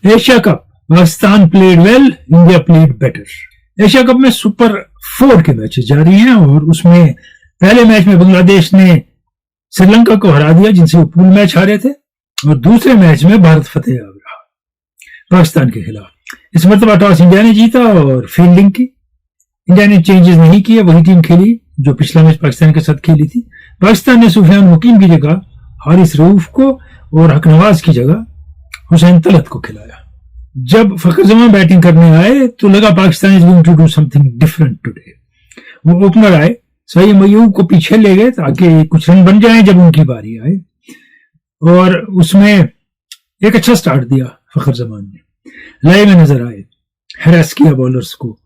Asia cup, Pakistan played well, India played better. Asia cup में super 4 के matches जारी हैं और उसमें पहले मैच में बांग्लादेश ने श्रीलंका को हरा दिया, जिनसे वो पूल मैच हारे थे, और दूसरे मैच में भारत फतेह रहा पाकिस्तान के खिलाफ। इस मरतबा टॉस इंडिया ने जीता और फील्डिंग की। इंडिया ने चेंजेस नहीं किए, वही टीम खेली जो पिछला मैच पाकिस्तान के साथ खेली थी। पाकिस्तान ने सुफियान मुकीम की जगह हारिस रऊफ को और हक नवाज की जगह हुसैन तलत को खिलाया। जब फखर जमान बैटिंग करने आए तो लगा Pakistan is going to do something different today. वो ओपनर आए, सईद मयूब को पीछे ले गए ताकि कुछ रन बन जाए जब उनकी बारी आए, और उसमें एक अच्छा स्टार्ट दिया फखर जमान ने। लय में नजर आए, हैरेस किया बॉलर्स को,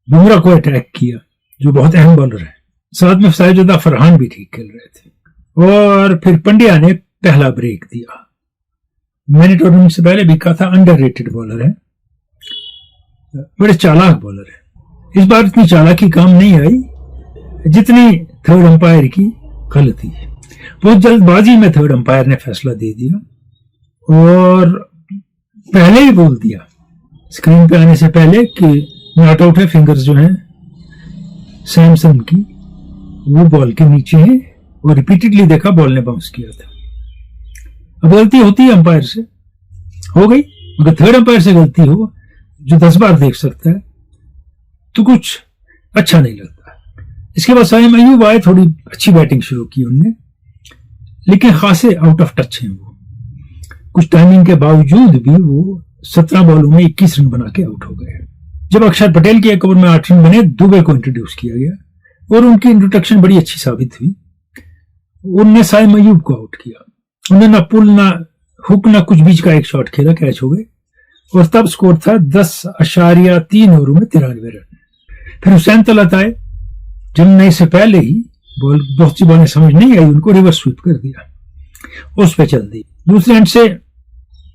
बुमराह को अटैक किया जो बहुत अहम बॉलर है, साथ में साहिबजादा फरहान भी ठीक खेल रहे थे। और फिर पंड्या ने पहला ब्रेक दिया। मैंने टूर्नामेंट से पहले भी कहा था अंडररेटेड बॉलर है, बड़े चालाक बॉलर है। इस बार इतनी चालाकी काम नहीं आई जितनी थर्ड अंपायर की गलती। बहुत जल्दबाजी में थर्ड अंपायर ने फैसला दे दिया और पहले ही बोल दिया स्क्रीन पे आने से पहले कि नॉट आउट है, फिंगर्स जो हैं सैमसन की वो बॉल के नीचे है, और रिपीटेडली देखा बॉल ने बाउंस किया था। अब गलती होती है अंपायर से, हो गई, अगर थर्ड अंपायर से गलती हो जो 10 बार देख सकता है तो कुछ अच्छा नहीं लगता। इसके बाद साइम अयूब आए, थोड़ी अच्छी बैटिंग शुरू की उनने, लेकिन खासे आउट ऑफ टच हैं वो। कुछ टाइमिंग के बावजूद भी वो 17 बॉलों में 21 रन बना के आउट हो गए। जब अक्षर पटेल के एक ओवर में 8 रन बने, दुबे को इंट्रोड्यूस किया गया और उनकी इंट्रोडक्शन बड़ी अच्छी साबित हुई। उनने साइम अयूब को आउट किया, उन्होंने ना पुल ना हुक ना कुछ बीच का एक शॉट खेला, कैच हो गए, और तब स्कोर था 10.3 ओवरों में 93 रन। फिर हुसैन तलत आए, जिन्होंने इससे पहले ही बॉल बहुत सी बॉलें समझ नहीं आई उनको, रिवर्स स्वीप कर दिया, उस पे चल दी। दूसरे एंड से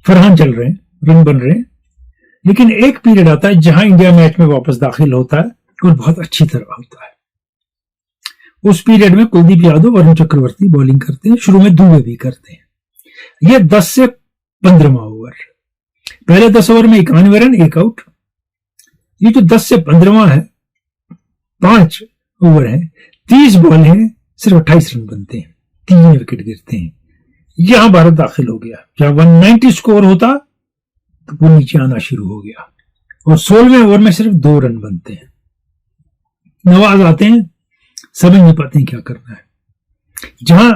फरहान चल रहे हैं, रन बन रहे हैं, लेकिन एक पीरियड आता है जहां इंडिया मैच में वापस दाखिल होता है और बहुत अच्छी तरह होता है। उस पीरियड में कुलदीप यादव, वरुण चक्रवर्ती बॉलिंग करते हैं, शुरू में दुबे भी करते हैं। यह 10 से 15वां ओवर, पहले 10 ओवर में 91 रन, 1 आउट। ये जो 10 से 15वां है, 5 ओवर है, 30 बॉल है, सिर्फ 28 रन बनते हैं, 3 विकेट गिरते हैं। यहां भारत दाखिल हो गया। जहां 190 स्कोर होता तो वो नीचे आना शुरू हो गया, और 16वें ओवर में सिर्फ 2 रन बनते हैं। नवाज आते हैं, समझ नहीं पाते हैं क्या करना है। जहां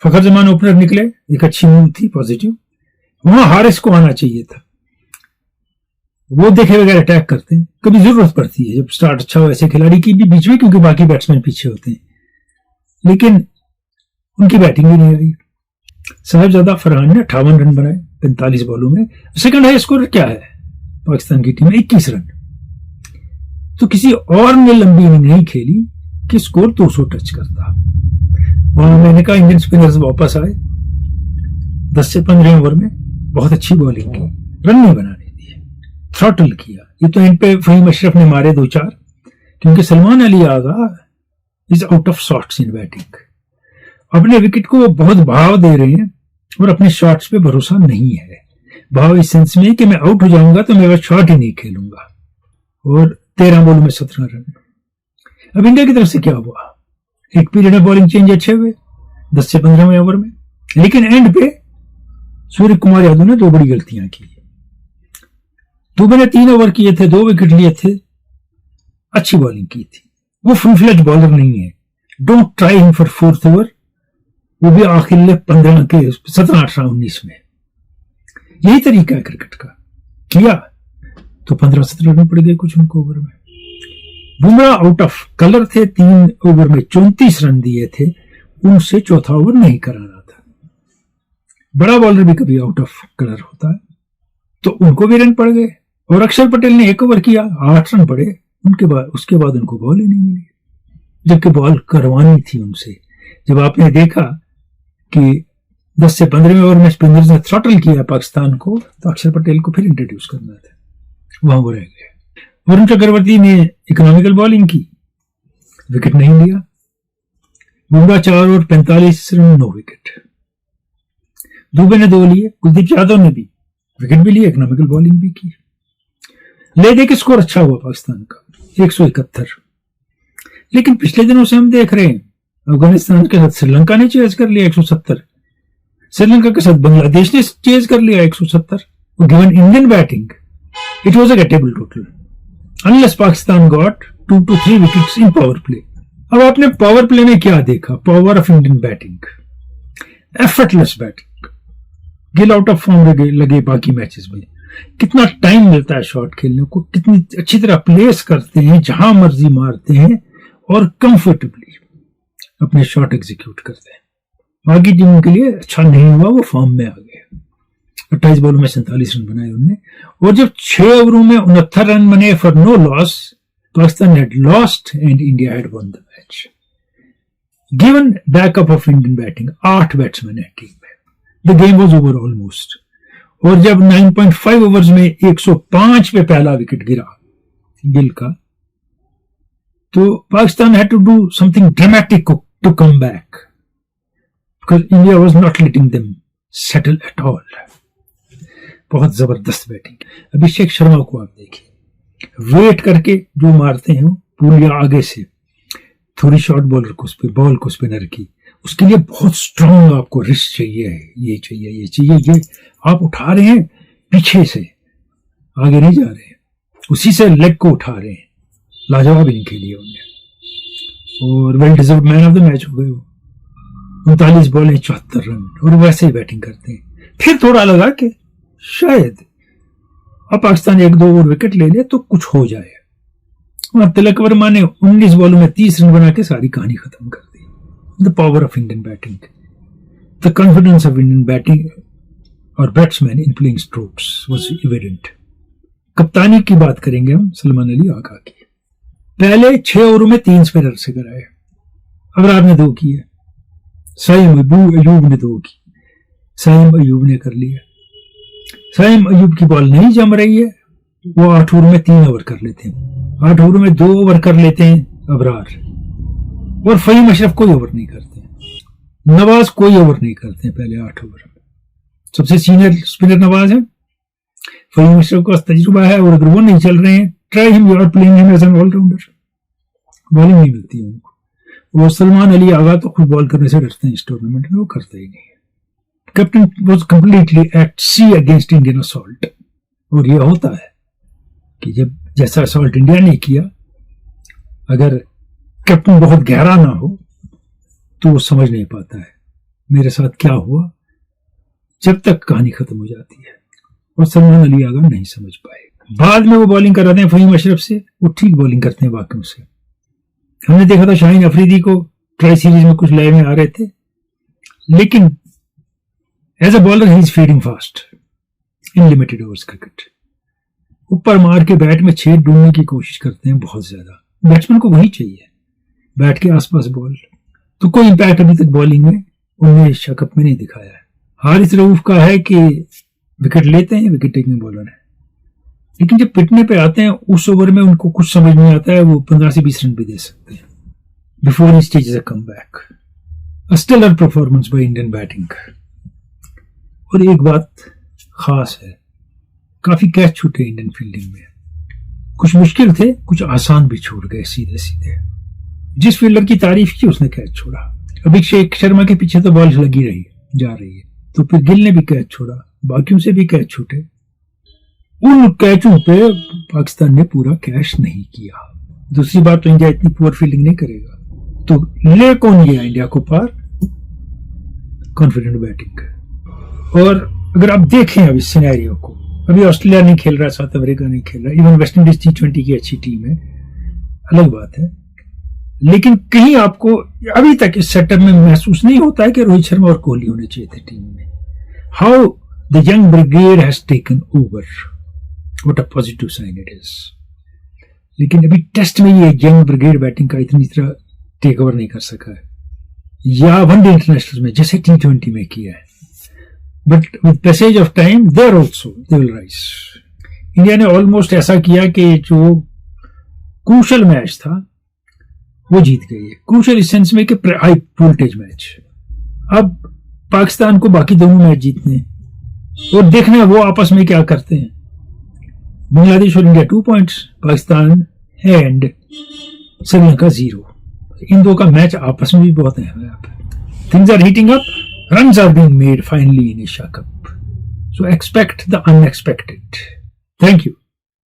फखर जमान ओपनर निकले, एक अच्छी मूव थी, पॉजिटिव, वहां हारिस को आना चाहिए था। वो देखे बगैर अटैक करते हैं, कभी जरूरत पड़ती है जब स्टार्ट अच्छा हो ऐसे खिलाड़ी की भी बीच में, क्योंकि बाकी बैट्समैन पीछे होते हैं, लेकिन उनकी बैटिंग भी नहीं आई। साहिबजादा फरहान ने 58 रन बनाए 45 बॉलों में। सेकंड हाई स्कोर क्या है पाकिस्तान की टीम में? 21 रन। तो किसी और ने लंबी इनिंग नहीं खेली कि स्कोर 200 टच करता। वहां मैंने कहा इंडियन स्पिनर्स वापस आए, 10 से 15 ओवर में बहुत अच्छी बॉलिंग की, रन नहीं बनाने दिए, थ्रॉटल किया। ये तो एंड पे फहीम अशरफ ने मारे 2-4, क्योंकि Salman Ali Agha is out of shots in batting. अपने विकेट को वो बहुत भाव दे रहे हैं और अपने शॉट्स पे भरोसा नहीं है। भाव इस सेंस में कि मैं आउट हो जाऊंगा तो मैं शॉट ही नहीं खेलूंगा, और 13 बॉलों में 17 रन। अब इंडिया की तरफ से क्या हुआ? एक पीरियड में बॉलिंग चेंज अच्छे हुए 10 से 15वें ओवर में, लेकिन एंड पे सूर्य कुमार यादव ने 2 बड़ी गलतियां की। दुबे ने 3 ओवर किए थे, 2 विकेट लिए थे, अच्छी बॉलिंग की थी। वो फुल फ्लेज बॉलर नहीं है, don't try him for 4th over, वो भी आखिर 15 के 17, 18, 19 में। यही तरीका है क्रिकेट का। किया तो 15-17 रन पड़ गए कुछ उनको ओवर में। बुमराह आउट ऑफ कलर थे, 3 ओवर में 34 रन दिए थे, उनसे चौथा ओवर नहीं कराना था। बड़ा बॉलर भी कभी आउट ऑफ कलर होता है, तो उनको भी रन पड़ गए। और अक्षर पटेल ने 1 ओवर किया, 8 रन पड़े, उसके बाद उनको बॉल ही नहीं मिली, जबकि बॉल करवानी थी उनसे। जब आपने देखा कि 10 से 15वें ओवर में स्पिनर्स ने थ्रॉटल किया पाकिस्तान को, तो अक्षर पटेल को फिर इंट्रोड्यूस करना था, वहां वो रह गए। वरुण चक्रवर्ती ने इकोनॉमिकल बॉलिंग की, विकेट नहीं लिया। Bumrah 4 over 45 run, 9 wicket. Dubey ने 2 लिए, कुलदीप यादव ने भी विकेट भी लिया, इकोनॉमिकल बॉलिंग भी की। ले दे के स्कोर अच्छा हुआ पाकिस्तान का 171। लेकिन पिछले दिनों से हम देख रहे हैं अफगानिस्तान के साथ श्रीलंका ने चेज कर लिया 170, श्रीलंका के साथ बांग्लादेश ने चेज कर लिया 170। Given Indian batting it was a gettable total unless Pakistan got 2 to 3 wickets in power play. अब आपने पावर प्ले में क्या देखा? Power of Indian batting, effortless batting. Gill out of form लगे बाकी मैचेस में, कितना टाइम मिलता है शॉट खेलने को, कितनी अच्छी तरह प्लेस करते हैं, जहां मर्जी मारते हैं और कंफर्टेबली अपने शॉट एग्जीक्यूट करते हैं। बाकी टीम के लिए अच्छा नहीं हुआ, वो फॉर्म में आ गए। 28 बॉलों में 47 रन बनाए उन्होंने, और जब 6 ओवरों में 69 रन बने for no loss, Pakistan had lost and India had won the match. Given backup of Indian batting, 8 batsman है टीम में, the game was over almost. और जब 9.5 ओवर्स में 105 पे पहला विकेट गिरा गिल का, तो Pakistan had to do something dramatic to come back, because India was not letting them settle at all. बहुत जबरदस्त बैटिंग। अभिषेक शर्मा को आप देखिए, वेट करके जो मारते हैं पूरी आगे से, थोड़ी शॉर्ट बॉलर को बॉल को स्पिनर की, उसके लिए बहुत स्ट्रांग आपको रिस्ट चाहिए है, ये चाहिए, ये चाहिए, ये आप उठा रहे हैं पीछे से, आगे नहीं जा रहे हैं, उसी से लेग को उठा रहे हैं। लाजवाब इनिंग खेली है उन्होंने और well deserve man of the match हो गए वो। 39 बॉलें 74 रन, और वैसे ही बैटिंग करते हैं। फिर थोड़ा लगा कि शायद अब पाकिस्तान 1-2 और विकेट ले ले तो कुछ हो जाए, और तिलक वर्मा ने 19 बॉलों में 30 रन बना के सारी कहानी खत्म कर दी। The power of Indian batting, the confidence of Indian batting और batsman in playing strokes was evident. कप्तानी की बात करेंगे हम सलमान अली आगा की। पहले 6 ओवरों में 3 स्पिनर से कराए, अबरार ने 2 किए, साइम अयूब ने 2 की, साइम अयूब ने कर लिया। साइम अयूब की बॉल नहीं जम रही है, वो 8 ओवर में 3 ओवर कर लेते हैं, 8 ओवर में 2 ओवर कर लेते हैं अबरार, और फहीम अशरफ कोई ओवर नहीं करते, नवाज कोई ओवर नहीं करते पहले 8 ओवर में। सबसे सीनियर स्पिनर नवाज है, फहीम अशरफ का तजुर्बा है, और अगर वो नहीं चल रहे हैं, try him, you are playing him as an allrounder, bowling नहीं मिलती है उनको। वो सलमान अली आगा तो खुद बॉल करने से डरते हैं इस टूर्नामेंट में, वो करते ही नहीं है। Captain was completely at sea against Indian assault, और ये होता है कि जब जैसा असॉल्ट इंडिया ने किया, अगर कैप्टन बहुत गहरा ना हो तो वो समझ नहीं पाता है मेरे साथ क्या हुआ, जब तक कहानी खत्म हो जाती है, और सलमान अली आगा नहीं समझ पाए। बाद में वो बॉलिंग कराते हैं फहीम अशरफ से, वो ठीक बॉलिंग करते हैं बाकियों से। हमने देखा था शाहीन अफरीदी को ट्राई सीरीज में कुछ लय में आ रहे थे, लेकिन as a bowler he is feeding fast in limited overs cricket. ऊपर मार के बैट में छेद ढूंढने की कोशिश करते हैं बहुत ज्यादा। बैट्समैन को वही चाहिए, बैट के आसपास बॉल। तो कोई इंपैक्ट अभी तक बॉलिंग में उन्हें शकअप में नहीं दिखाया है। हारिस रऊफ का है कि विकेट लेते हैं, विकेट टेकिंग बॉलर है, लेकिन जब पिटने पे आते हैं उस ओवर में उनको कुछ समझ नहीं आता है, वो 15 से 20 रन भी दे सकते हैं before he stages a comeback. A stellar performance by Indian batting. और एक बात खास है, काफी कैच छूटे इंडियन फील्डिंग में, कुछ मुश्किल थे, कुछ आसान भी छूट गए सीधे सीधे। जिस फील्डर की तारीफ की उसने कैच छोड़ा। अभिषेक शर्मा के पीछे तो बॉल लगी रही जा रही है, तो फिर गिल ने भी कैच छोड़ा, बाकियों से भी कैच छूटे। उन कैचों पे पाकिस्तान ने पूरा कैच नहीं किया। दूसरी बात, तो इंडिया इतनी पुअर फील्डिंग नहीं करेगा, तो ले कौन गया इंडिया को पार? Confident batting. और अगर आप देखें अब इस सिनेरियो को, अभी ऑस्ट्रेलिया नहीं खेल रहा, साउथ अफ्रीका नहीं खेल रहा, इवन वेस्ट इंडीज T20 की अच्छी टीम है, अलग बात है, लेकिन कहीं आपको अभी तक इस सेटअप में महसूस नहीं होता है कि रोहित शर्मा और कोहली होने चाहिए थे टीम में। How the young brigade has taken over, what a positive sign it is. लेकिन अभी टेस्ट में ये यंग ब्रिगेड बैटिंग का इतनी तरह टेक ओवर नहीं कर सका है, या वनडे इंटरनेशनल में जैसे T20 में किया है। But with passage of time there also they will rise. India ने ऑलमोस्ट ऐसा किया कि जो क्रूशल मैच था वो जीत गई है। क्रूशल इस सेंस में कि हाई वोल्टेज मैच। अब पाकिस्तान को बाकी दोनों मैच जीतने, और देखना वो आपस में क्या करते हैं। बांग्लादेश और India 2 points, Pakistan and Sri Lanka 0। इन दो का मैच आपस में भी बहुत अहम है। Things are heating up, runs are being made finally in Asia Cup, so expect the unexpected. Thank you.